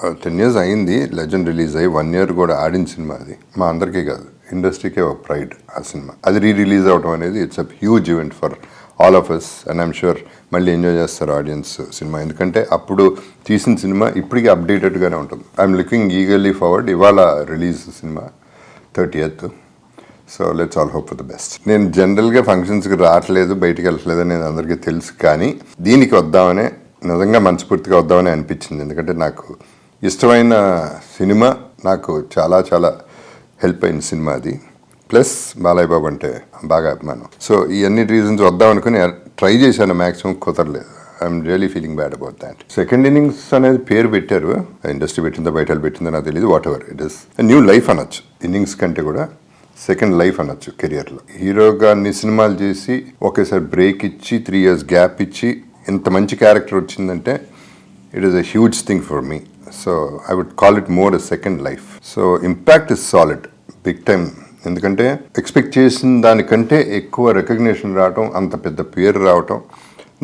10 years అయింది legend release అయ్యి 1 year కూడా ఆడిన సినిమా అది. మా అందరికీ కాదు, ఇండస్ట్రీకే ఒక ప్రైడ్ ఆ సినిమా. అది రిలీజ్ అవడం అనేది it's a huge event for all of us and I'm sure మళ్ళీ ఎంజాయ్ చేస్తారు ఆడియన్స్ సినిమా. ఎందుకంటే అప్పుడు తీసిన సినిమా ఇప్పటికీ అప్డేటెడ్గానే ఉంటుంది. I'm looking eagerly forward. ఇవాళ release cinema 30th. So let's all hope for the best. నేను జనరల్గా ఫంక్షన్స్కి రావట్లేదు, బయటికి వెళ్ళట్లేదు అనేది అందరికీ తెలుసు. కానీ దీనికి వద్దామనే, నిజంగా మనస్ఫూర్తిగా వద్దామని అనిపించింది. ఎందుకంటే నాకు ఇష్టమైన సినిమా, నాకు చాలా చాలా హెల్ప్ అయిన సినిమా అది. ప్లస్ బాలయ్య బాబు అంటే బాగా అభిమానం. సో ఈ అన్ని రీజన్స్ వద్దాం అనుకుని ట్రై చేశాను, మ్యాక్సిమం కుదరలేదు. I'm really feeling bad about that. Second innings అనేది పేరు పెట్టారు, ఇండస్ట్రీ పెట్టిందో బయట పెట్టిందో నాకు తెలియదు. What ever it is new life అనొచ్చు. ఇన్నింగ్స్ కంటే కూడా సెకండ్ లైఫ్ అనొచ్చు కెరియర్లో. హీరోగా అన్ని సినిమాలు చేసి ఒకేసారి బ్రేక్ ఇచ్చి 3 years గ్యాప్ ఇచ్చి ఇంత మంచి క్యారెక్టర్ వచ్చిందంటే it is a huge thing for me. So I would call it more a second life. So impact is solid, big time. ఎందుకంటే ఎక్స్పెక్ట్ చేసిన దానికంటే ఎక్కువ రికగ్నిషన్ రావటం, అంత పెద్ద పేరు రావటం.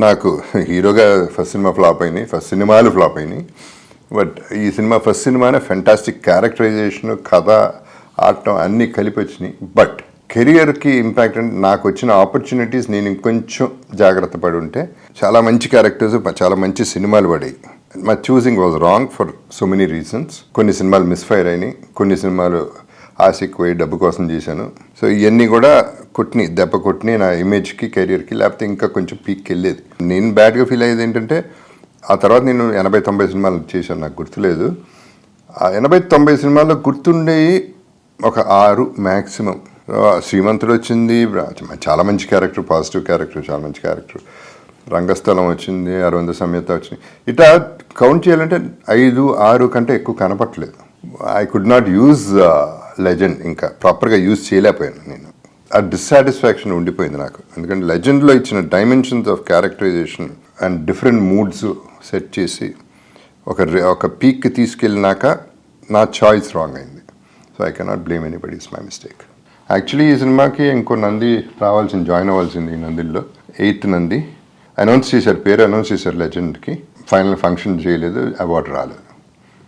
నాకు హీరోగా ఫస్ట్ సినిమా ఫ్లాప్ అయినాయి, ఫస్ట్ సినిమాలు ఫ్లాప్ అయినాయి. బట్ ఈ సినిమా ఫస్ట్ సినిమానే ఫెంటాస్టిక్ క్యారెక్టరైజేషన్, కథ, ఆడటం అన్నీ కలిపి వచ్చినాయి. బట్ కెరియర్కి ఇంపాక్ట్ అంటే నాకు వచ్చిన ఆపర్చునిటీస్ నేను ఇంకొంచెం జాగ్రత్త పడి ఉంటే చాలా మంచి క్యారెక్టర్స్, చాలా మంచి సినిమాలు పడాయి. My choosing was wrong for so many reasons. కొన్ని సినిమాలు మిస్ఫైర్ అయినాయి, కొన్ని సినిమాలు ఆశకి పోయి డబ్బు కోసం చేశాను. సో ఇవన్నీ కూడా దెబ్బ కొట్టిని నా ఇమేజ్కి, కెరియర్కి, లేకపోతే ఇంకా కొంచెం పీక్కి వెళ్ళేది. నేను బ్యాడ్గా ఫీల్ అయ్యేది ఏంటంటే ఆ తర్వాత నేను 80-90 సినిమాలు చేశాను, నాకు గుర్తులేదు. ఆ 80-90 సినిమాల్లో గుర్తుండేవి ఒక 6 మ్యాక్సిమం. శ్రీమంతుడు వచ్చింది, చాలా మంచి క్యారెక్టర్, పాజిటివ్ క్యారెక్టర్, చాలా మంచి క్యారెక్టర్. రంగస్థలం వచ్చింది, అరవింద సమేత వచ్చింది. ఇట్లా కౌంట్ చేయాలంటే 5-6 కంటే ఎక్కువ కనపట్లేదు. I could not use legend, ఇంకా ప్రాపర్గా యూజ్ చేయలేకపోయాను నేను. ఆ డిస్సాటిస్ఫాక్షన్ ఉండిపోయింది నాకు. ఎందుకంటే లెజెండ్లో ఇచ్చిన dimensions of characterization and different moods set చేసి ఒక పీక్కి తీసుకెళ్ళినాక నా చాయిస్ రాంగ్ అయింది. So I cannot blame anybody, it's my mistake. Actually ఈ సినిమాకి ఇంకో నంది జాయిన్ అవ్వాల్సింది. ఈ నందిలో 8th నంది అనౌన్స్ చేశారు, పేరు అనౌన్స్ చేశారు లెజెండ్కి. ఫైనల్ ఫంక్షన్ చేయలేదు, అవార్డు రాలేదు.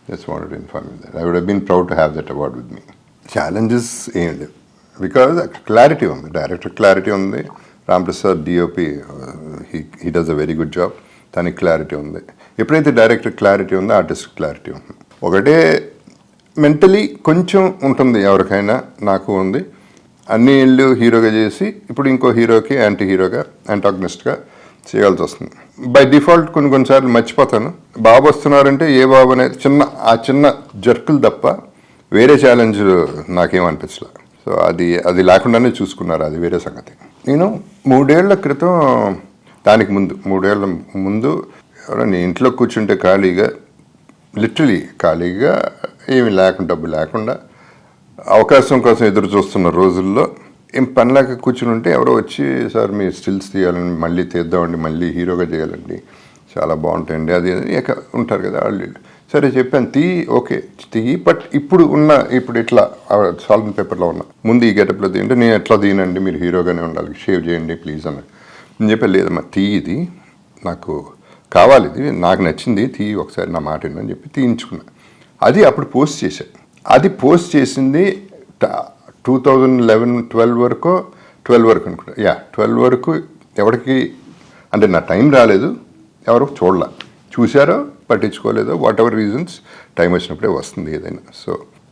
Just wanted to inform you that. I would have been proud to have that award with me. Challenges ఏం లేవు, బికాజ్ క్లారిటీ ఉంది, డైరెక్టర్ క్లారిటీ ఉంది. Ramprasad DOP, he does a very good job. దానికి clarity ఉంది. ఎప్పుడైతే director clarity ఉందో artist clarity ఉంది. ఒకటే మెంటలీ కొంచెం ఉంటుంది ఎవరికైనా, నాకు ఉంది. అన్ని ఇళ్ళు హీరోగా చేసి ఇప్పుడు ఇంకో హీరోకి యాంటాగనిస్ట్గా చేయాల్సి వస్తుంది. బై డిఫాల్ట్ కొన్నిసార్లు మర్చిపోతాను, బాబు వస్తున్నారంటే ఏ బాబు అనేది చిన్న జర్కులు తప్ప వేరే ఛాలెంజ్ నాకేమనిపించలే. సో అది లేకుండానే చూసుకున్నారు, అది వేరే సంగతి. నేను 3 ఏళ్ల క్రితం, దానికి ముందు 3 ఏళ్ల ముందు ఎవరైనా ఇంట్లో కూర్చుంటే లిటరలీ ఖాళీగా ఏమి లేకుండా, డబ్బు లేకుండా, అవకాశం కోసం ఎదురు చూస్తున్న రోజుల్లో ఏం పనిలేక కూర్చుని ఉంటే ఎవరో వచ్చి, సార్ మీ స్టిల్స్ తీయాలండి, మళ్ళీ తీద్దామండి, మళ్ళీ హీరోగా చేయాలండి, చాలా బాగుంటాయండి, అది ఉంటారు కదా వాళ్ళు. సరే చెప్పాను, ఓకే తీయి, బట్ ఇప్పుడు ఇట్లా సాల్ట్ పేపర్లో ఉన్నా, ముందు ఈ గెటప్లో తీయండి, నేను ఎట్లా తీయనండి, మీరు హీరోగానే ఉండాలి, షేవ్ చేయండి ప్లీజ్ అన్నాడు. నేను చెప్పాను, లేదమ్మా ఇది నాకు కావాలి, ఇది నాకు నచ్చింది, ఒకసారి నా మాట ఏంటని చెప్పి తీయించుకున్నా. అది అప్పుడు పోస్ట్ చేశాను. అది పోస్ట్ చేసింది 2011-12 వరకు, 12 వరకు అనుకుంటా, 12 వరకు. ఎవరికి అంటే నా టైం రాలేదు, ఎవరు చూశారో పట్టించుకోలేదో, వాట్ ఎవర్ రీజన్స్, టైం వచ్చినప్పుడే వస్తుంది ఏదైనా. So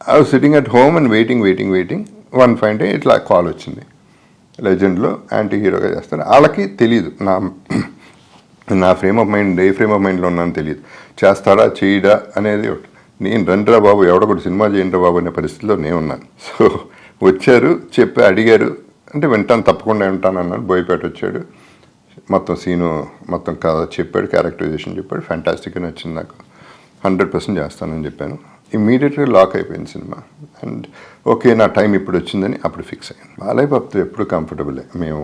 I was sitting at home and waiting. 1 fine day ఇట్లా కాల్ వచ్చింది, లెజెండ్లో యాంటీ హీరోగా చేస్తారు. వాళ్ళకి తెలియదు నా frame of mind, A frame of మైండ్లో ఉన్నాను తెలియదు. చేస్తాడా చేయడా అనేది. నేను రండిరా బాబు, ఎవడొకటి సినిమా చేయండిరా బాబు అనే పరిస్థితిలో నేను ఉన్నాను. సో వచ్చారు, అడిగారు అంటే వింటాను, తప్పకుండా వింటాను అన్నాడు. బోయపేట వచ్చాడు, మొత్తం సీను మొత్తం కథ చెప్పాడు, క్యారెక్టరైజేషన్ చెప్పాడు. ఫ్యాంటాస్టిక్గా నచ్చింది నాకు, 100% చేస్తానని చెప్పాను. ఇమ్మీడియట్గా లాక్ అయిపోయింది సినిమా. అండ్ ఓకే, నా టైం ఇప్పుడు వచ్చిందని అప్పుడు ఫిక్స్ అయ్యాను. బాలయ్య బాబుతో ఎప్పుడు కంఫర్టబులే, మేము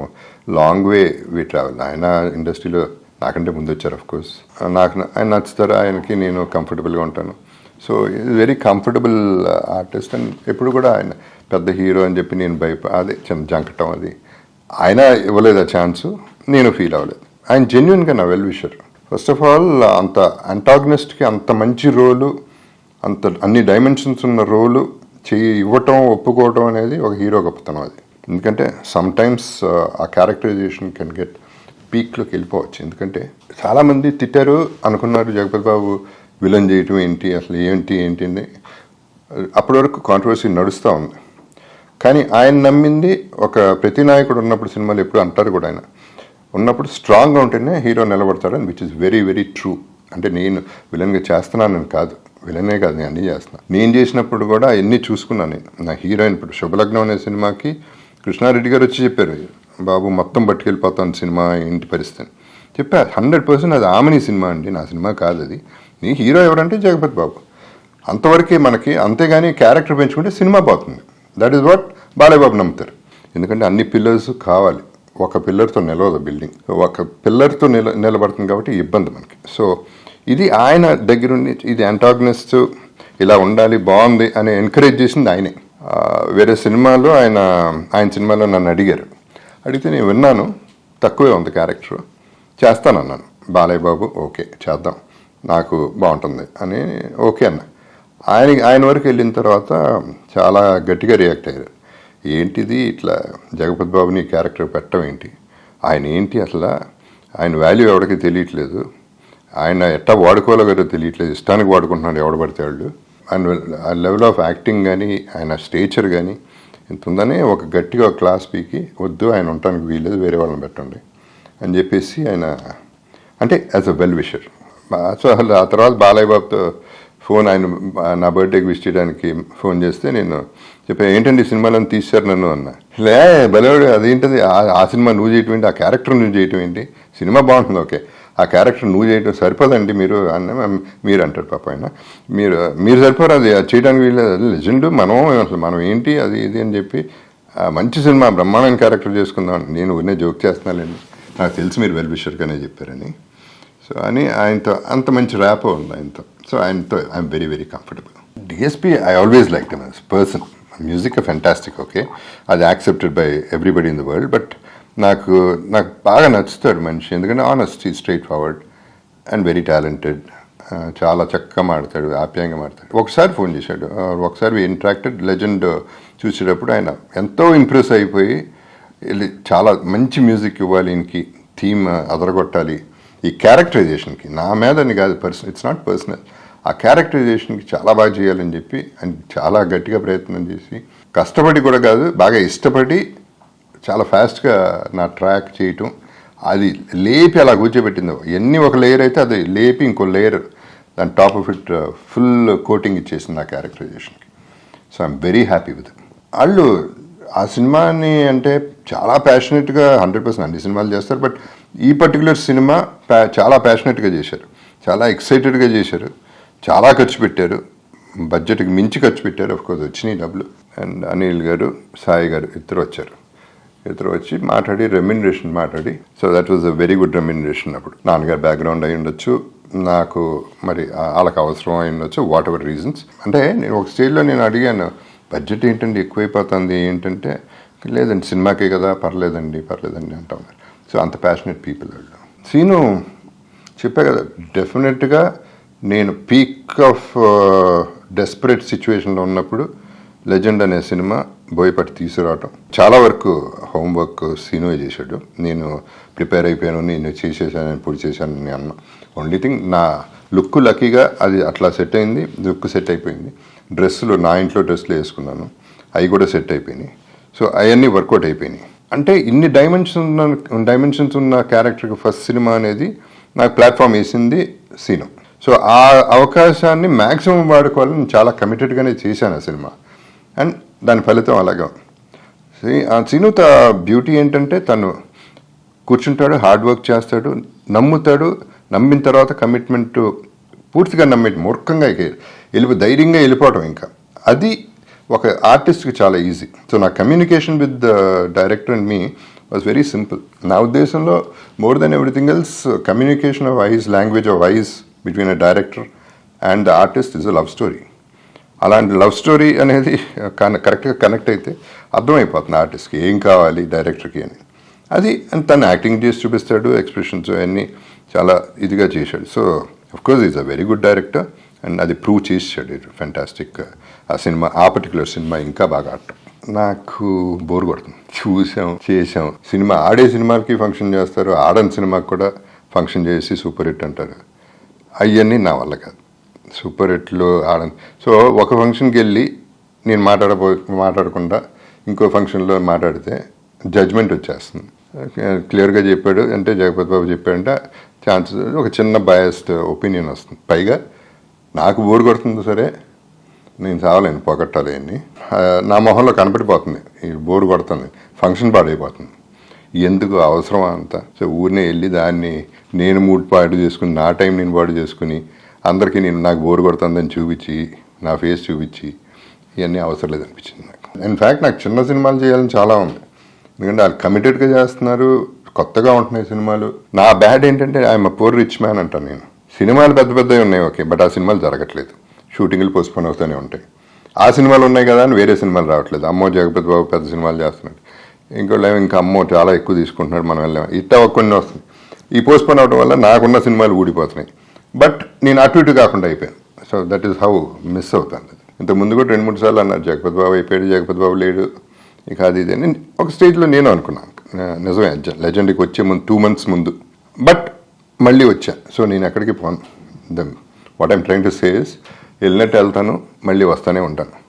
లాంగ్ వే ట్రావెల్. ఆయన ఇండస్ట్రీలో నాకంటే ముందు వచ్చారు, అఫ్కోర్స్. ఆయన నచ్చుతారు, ఆయనకి నేను కంఫర్టబుల్గా ఉంటాను. So very comfortable artist. And ఎప్పుడు కూడా ఆయన పెద్ద హీరో అని చెప్పి నేను అదే చిన్న జంకటం, అది ఆయన ఇవ్వలేదు ఆ ఛాన్సు, నేను ఫీల్ అవ్వలేదు. ఆయన జెన్యున్గా నా well wisher. First of all అంత అంటాగనిస్ట్కి అంత మంచి రోలు అంత అన్ని డైమెన్షన్స్ ఉన్న రోలు ఇవ్వటం ఒప్పుకోవటం అనేది ఒక హీరో గొప్పతనం అది. ఎందుకంటే సమ్ టైమ్స్ ఆ క్యారెక్టరైజేషన్ కెన్ గెట్ పీక్లోకి వెళ్ళిపోవచ్చు. ఎందుకంటే చాలామంది తిట్టారు అనుకున్నారు జగపతి బాబు విలన్ చేయటం ఏంటి, అసలు ఏంటి అని అప్పటి వరకు కాంట్రవర్సీ నడుస్తూ ఉంది. కానీ ఆయన నమ్మింది ఒక ప్రతినాయకుడు ఉన్నప్పుడు సినిమాలు ఎప్పుడు అంటారు కూడా, ఆయన ఉన్నప్పుడు స్ట్రాంగ్గా ఉంటేనే హీరో నిలబడతాడని, which is very very true. అంటే నేను విలన్గా చేస్తున్నానని కాదు, విలనే కాదు, నేను అన్నీ చేస్తున్నాను. నేను చేసినప్పుడు కూడా అవన్నీ చూసుకున్నాను. నేను నా హీరోయిన్ ఇప్పుడు శుభలగ్నం అనే సినిమాకి కృష్ణారెడ్డి గారు వచ్చి చెప్పారు, బాబు మొత్తం పట్టుకెళ్ళిపోతాను సినిమా ఏంటి పరిస్థితి చెప్పా. 100% అది ఆమెని సినిమా అండి, నా సినిమా కాదు అది. నీ హీరో ఎవరంటే జగపతి బాబు, అంతవరకే మనకి. అంతేగాని క్యారెక్టర్ పెంచుకుంటే సినిమా పోతుంది. That is what Balayya Babu నమ్ముతారు. ఎందుకంటే అన్ని పిల్లర్స్ కావాలి, ఒక పిల్లర్తో నిలవదు బిల్డింగ్, ఒక పిల్లర్తో నిలబడుతుంది కాబట్టి ఇబ్బంది మనకి. సో ఇది ఆయన దగ్గరుండి, ఇది యాంటాగనిస్ట్ ఇలా ఉండాలి బాగుంది అని ఎంకరేజ్ చేసింది ఆయనే. వేరే సినిమాలో ఆయన సినిమాలో నన్ను అడిగితే నేను విన్నాను, తక్కువే ఉంది క్యారెక్టర్, చేస్తానన్నాను. బాలయ్య బాబు ఓకే చేద్దాం, నాకు బాగుంటుంది అని ఓకే అన్న. ఆయన వరకు వెళ్ళిన తర్వాత చాలా గట్టిగా రియాక్ట్ అయ్యారు. ఏంటిది ఇట్లా జగపతి బాబుని క్యారెక్టర్ పెట్టడం ఏంటి, ఆయన ఏంటి అసలు, ఆయన వాల్యూ ఎవరికి తెలియట్లేదు, ఆయన ఎట్టా వాడుకోవాలో కదా తెలియట్లేదు, ఇష్టానికి వాడుకుంటున్నాడు ఎవడు పడితే వాళ్ళు. అండ్ ఆ లెవెల్ ఆఫ్ యాక్టింగ్ కానీ ఆయన స్టేచర్ కానీ ఇంత ఉందని ఒక గట్టిగా క్లాస్ పీకి వద్దు, ఆయన ఉండటానికి వీలేదు, వేరే వాళ్ళని పెట్టండి అని చెప్పేసి ఆయన, అంటే as a well wisher. So ఆ తర్వాత బాలయ్య బాబుతో ఫోన్, ఆయన నా బర్త్డేకి విష్ చేయడానికి ఫోన్ చేస్తే నేను చెప్పాను, ఏంటండి సినిమాలో తీశారు నన్ను అన్న. లే బలవాడు, అదేంటది ఆ సినిమా నువ్వు చేయటం ఏంటి, ఆ క్యారెక్టర్ నువ్వు చేయటం ఏంటి, సినిమా బాగుంటుంది ఓకే, ఆ క్యారెక్టర్ నువ్వు చేయటం సరిపోదండి మీరు అన్న. మీరు అంటారు పాప ఆయన, మీరు సరిపోరు, అది చేయడానికి వీళ్ళది, లెజెండ్ మనం ఏంటి అది ఇది అని చెప్పి మంచి సినిమా బ్రహ్మాండమైన క్యారెక్టర్ చేసుకుందాం. నేను ఉన్నే జోక్ చేస్తున్నానండి, నాకు తెలిసి మీరు వెల్ విషర్గానే చెప్పారని. సో అని ఆయనతో అంత మంచి ర్యాప్ ఉంది ఆయనతో. సో ఆయనతో I'm very very comfortable. DSP I always like him as person. Music fantastic okay, అది accepted by everybody in the world. But నాకు బాగా నచ్చుతాడు మనిషి, ఎందుకంటే honest, straight forward and very talented. చాలా చక్కగా మాడతాడు, ఆప్యాయంగా మాడతాడు. ఒకసారి ఫోన్ చేశాడు, ఒకసారి ఇంటరాక్టెడ్. లెజెండ్ చూసేటప్పుడు ఆయన ఎంతో ఇంప్రెస్ అయిపోయి చాలా మంచి మ్యూజిక్ ఇవ్వాలి, ఈయనకి థీమ్ అదరగొట్టాలి, ఈ క్యారెక్టరైజేషన్కి నా మీదని కాదు, ఇట్స్ నాట్ పర్సనల్, ఆ క్యారెక్టరైజేషన్కి చాలా బాగా చేయాలని చెప్పి ఆయన చాలా గట్టిగా ప్రయత్నం చేసి, కష్టపడి కూడా కాదు, బాగా ఇష్టపడి చాలా ఫాస్ట్గా నా ట్రాక్ చేయటం, అది లేపి అలా కూర్చోబెట్టిందో. ఎన్ని ఒక లేయర్ అయితే అది లేపి ఇంకో లేయర్ దాని top of it full coating ఇచ్చేసింది నా క్యారెక్టరైజేషన్కి. So I'm very happy with. వాళ్ళు ఆ సినిమాని అంటే చాలా ప్యాషనెట్గా 100% అన్ని సినిమాలు చేస్తారు, బట్ ఈ పర్టికులర్ సినిమా చాలా ప్యాషనెట్గా చేశారు, చాలా ఎక్సైటెడ్గా చేశారు, చాలా ఖర్చు పెట్టారు, బడ్జెట్కి మించి ఖర్చు పెట్టారు. అఫ్కోర్స్ వచ్చినాయి డబ్బులు. అండ్ అనిల్ గారు, సాయి గారు ఇద్దరు వచ్చారు. ఇద్దరు వచ్చి రెమ్యునరేషన్ మాట్లాడి, so that was a very good remuneration. అప్పుడు నాన్నగారు బ్యాక్గ్రౌండ్ అయి ఉండొచ్చు, నాకు మరి వాళ్ళకి అవసరం అయి ఉండొచ్చు, వాట్ ఎవర్ రీజన్స్. అంటే నేను ఒక స్టేజ్లో నేను అడిగాను, బడ్జెట్ ఏంటండి ఎక్కువైపోతుంది ఏంటంటే, లేదండి సినిమాకే కదా, పర్లేదండి అంటా ఉన్నారు. సో అంత ప్యాషనెట్ పీపుల్ వాళ్ళు. సీను చెప్పా కదా, డెఫినెట్గా నేను పీక్ ఆఫ్ డెస్పరేట్ సిచ్యువేషన్లో ఉన్నప్పుడు లెజెండ్ అనే సినిమా బోయపాటి తీసుకురావటం, చాలా వరకు హోంవర్క్ సీనువే చేశాడు. నేను ప్రిపేర్ అయిపోయాను, నేను చేసేసాను, ఇప్పుడు చేశాను అన్న. ఓన్లీ థింగ్ నా లుక్ లక్కీగా అది అట్లా సెట్ అయింది, లుక్ సెట్ అయిపోయింది. డ్రెస్సులు నా ఇంట్లో డ్రెస్సులు వేసుకున్నాను, అవి కూడా సెట్ అయిపోయినాయి. సో అవన్నీ వర్కౌట్ అయిపోయినాయి. అంటే ఇన్ని డైమెన్షన్స్ ఉన్న క్యారెక్టర్కి ఫస్ట్ సినిమా అనేది నాకు ప్లాట్ఫామ్ వేసింది సీను. సో ఆ అవకాశాన్ని మ్యాక్సిమం వాడుకోవాలని చాలా కమిటెడ్గానే చేశాను ఆ సినిమా. అండ్ దాని ఫలితం అలాగా. ఆ సీను బ్యూటీ ఏంటంటే, తను కూర్చుంటాడు, హార్డ్ వర్క్ చేస్తాడు, నమ్ముతాడు, నమ్మిన తర్వాత కమిట్మెంట్ పూర్తిగా మూర్ఖంగా ధైర్యంగా వెళ్ళిపోవటం. ఇంకా అది ఒక ఆర్టిస్ట్కి చాలా ఈజీ. సో నా communication with the director and me was very simple. నా ఉద్దేశంలో more than everything else, communication of ice, language of ice between a director and the artist is a love story. అలాంటి love story అనేది కరెక్ట్గా connect అయితే అర్థమైపోతుంది ఆర్టిస్ట్కి ఏం కావాలి డైరెక్టర్కి అని. అది తను యాక్టింగ్ చేసి చూపిస్తాడు, ఎక్స్ప్రెషన్స్ అన్నీ చాలా ఇదిగా చేశాడు. So of course is a very good director and అది ప్రూవ్ చేసాడు. ఫెంటాస్టిక్. ఆ సినిమా, ఆ పర్టికులర్ సినిమా ఇంకా బాగా ఆడటం. నాకు బోర్ కొడుతుంది. చూసాం, చేసాం. సినిమా ఆడే సినిమాలకి ఫంక్షన్ చేస్తారు, ఆడని సినిమాకి కూడా ఫంక్షన్ చేసి సూపర్ హిట్ అంటారు. అవన్నీ నా వల్ల కాదు. సూపర్ హిట్లు ఆడని. సో ఒక ఫంక్షన్కి వెళ్ళి నేను మాట్లాడకుండా ఇంకో ఫంక్షన్లో మాట్లాడితే జడ్జ్మెంట్ వచ్చేస్తుంది. క్లియర్గా చెప్పాడు అంటే, జగపతి బాబు చెప్పాడంటే ఛాన్సెస్, ఒక చిన్న బయాస్డ్ ఒపీనియన్ వస్తుంది. పైగా నాకు బోర్ కొడుతుంది సరే, నేను చావలేను పొగట్టాలి అన్ని. నా మొహంలో కనపడిపోతుంది ఈ బోర్ కొడుతుంది, ఫంక్షన్ పాడైపోతుంది. ఎందుకు అవసరమా అంతా? సో ఊరినే వెళ్ళి దాన్ని నేను మూడ్ పాడు చేసుకుని, నా టైం నేను పాడు చేసుకుని, అందరికీ నాకు బోర్ కొడుతుందని చూపించి, నా ఫేస్ చూపించి, ఇవన్నీ అవసరం లేదనిపించింది నాకు. ఇన్ఫ్యాక్ట్ నాకు చిన్న సినిమాలు చేయాలని చాలా ఉంది. ఎందుకంటే వాళ్ళు కమిటెడ్గా చేస్తున్నారు, కొత్తగా ఉంటున్నాయి సినిమాలు. నా బ్యాడ్ ఏంటంటే ఐఎమ్ పూర్ రిచ్ మ్యాన్ అంటాను నేను. సినిమాలు పెద్ద పెద్దవి ఉన్నాయి ఓకే, బట్ ఆ సినిమాలు జరగట్లేదు. షూటింగ్లు పోస్ట్పోన్ అవుతూనే ఉంటాయి. ఆ సినిమాలు ఉన్నాయి కదా అని వేరే సినిమాలు రావట్లేదు. అమ్మో జగపతి బాబు పెద్ద సినిమాలు చేస్తున్నాడు, ఇంకోళ్ళు ఇంకా అమ్మో చాలా ఎక్కువ తీసుకుంటున్నాడు, మనం వెళ్ళాం, ఇట్లా కొన్ని వస్తుంది. ఈ పోస్ట్పోన్ అవడం వల్ల నాకున్న సినిమాలు ఊడిపోతున్నాయి. బట్ నేను అటు ఇటు కాకుండా అయిపోయాను. So that is how miss అవుతాను. ఇంతకుముందు కూడా 2-3 సార్లు అన్నారు జగపతి బాబు అయిపోయాడు, జగపతి బాబు లేడు, ఇక అది ఇది అని ఒక స్టేజ్లో నేను అనుకున్నాను. నిజమే, లెజెండ్కి వచ్చే ముందు 2 months ముందు. బట్ మళ్ళీ వచ్చా. సో నేను ఎక్కడికి పోను. What I'm trying to say is, వెళ్ళినట్టు వెళ్తాను, మళ్ళీ వస్తూనే ఉంటాను.